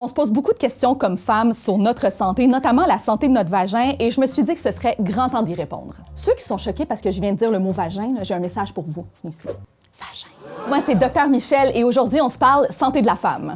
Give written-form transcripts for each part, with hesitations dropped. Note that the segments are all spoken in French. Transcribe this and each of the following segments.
On se pose beaucoup de questions comme femmes sur notre santé, notamment la santé de notre vagin, et je me suis dit que ce serait grand temps d'y répondre. Ceux qui sont choqués parce que je viens de dire le mot vagin, j'ai un message pour vous, ici. Vagin. Moi, c'est Dr Michel, et aujourd'hui, on se parle santé de la femme.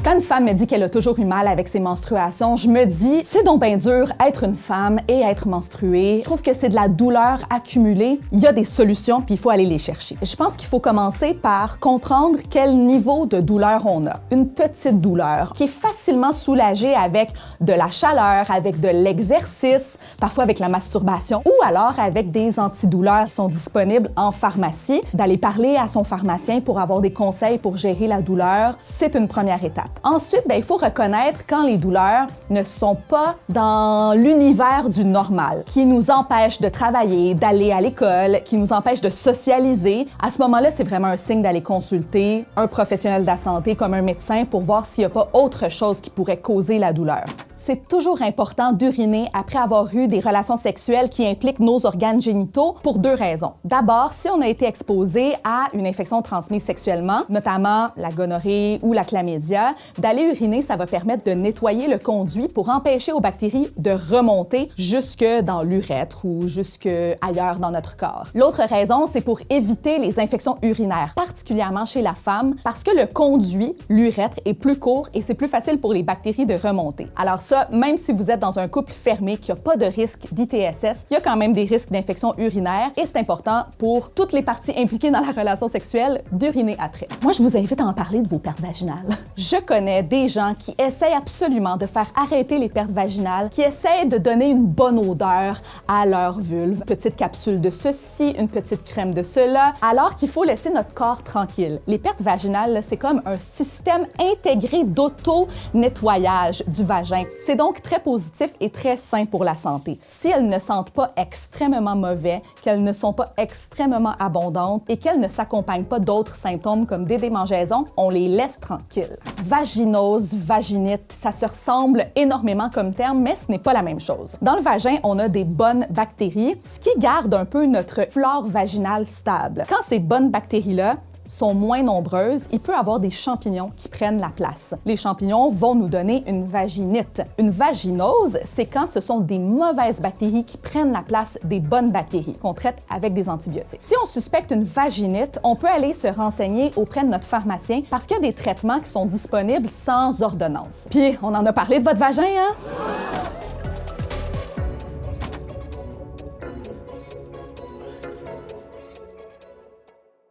Quand une femme me dit qu'elle a toujours eu mal avec ses menstruations, je me dis, c'est donc bien dur être une femme et être menstruée. Je trouve que c'est de la douleur accumulée. Il y a des solutions, puis il faut aller les chercher. Je pense qu'il faut commencer par comprendre quel niveau de douleur on a. Une petite douleur qui est facilement soulagée avec de la chaleur, avec de l'exercice, parfois avec la masturbation, ou alors avec des antidouleurs qui sont disponibles en pharmacie. D'aller parler à son pharmacien pour avoir des conseils pour gérer la douleur, c'est une première étape. Ensuite, il faut reconnaître quand les douleurs ne sont pas dans l'univers du normal, qui nous empêchent de travailler, d'aller à l'école, qui nous empêchent de socialiser. À ce moment-là, c'est vraiment un signe d'aller consulter un professionnel de la santé comme un médecin pour voir s'il n'y a pas autre chose qui pourrait causer la douleur. C'est toujours important d'uriner après avoir eu des relations sexuelles qui impliquent nos organes génitaux pour deux raisons. D'abord, si on a été exposé à une infection transmise sexuellement, notamment la gonorrhée ou la chlamydia, d'aller uriner, ça va permettre de nettoyer le conduit pour empêcher aux bactéries de remonter jusque dans l'urètre ou jusque ailleurs dans notre corps. L'autre raison, c'est pour éviter les infections urinaires, particulièrement chez la femme, parce que le conduit, l'urètre, est plus court et c'est plus facile pour les bactéries de remonter. Alors ça, même si vous êtes dans un couple fermé qui n'a pas de risque d'ITSS, il y a quand même des risques d'infection urinaire et c'est important pour toutes les parties impliquées dans la relation sexuelle d'uriner après. Moi, je vous invite à en parler de vos pertes vaginales. Je connais des gens qui essayent absolument de faire arrêter les pertes vaginales, qui essayent de donner une bonne odeur à leur vulve. Une petite capsule de ceci, une petite crème de cela, alors qu'il faut laisser notre corps tranquille. Les pertes vaginales, c'est comme un système intégré d'auto-nettoyage du vagin. C'est donc très positif et très sain pour la santé. Si elles ne sentent pas extrêmement mauvais, qu'elles ne sont pas extrêmement abondantes et qu'elles ne s'accompagnent pas d'autres symptômes comme des démangeaisons, on les laisse tranquilles. Vaginose, vaginite, ça se ressemble énormément comme terme, mais ce n'est pas la même chose. Dans le vagin, on a des bonnes bactéries, ce qui garde un peu notre flore vaginale stable. Quand ces bonnes bactéries-là sont moins nombreuses, il peut y avoir des champignons qui prennent la place. Les champignons vont nous donner une vaginite. Une vaginose, c'est quand ce sont des mauvaises bactéries qui prennent la place des bonnes bactéries qu'on traite avec des antibiotiques. Si on suspecte une vaginite, on peut aller se renseigner auprès de notre pharmacien parce qu'il y a des traitements qui sont disponibles sans ordonnance. Puis, on en a parlé de votre vagin, hein?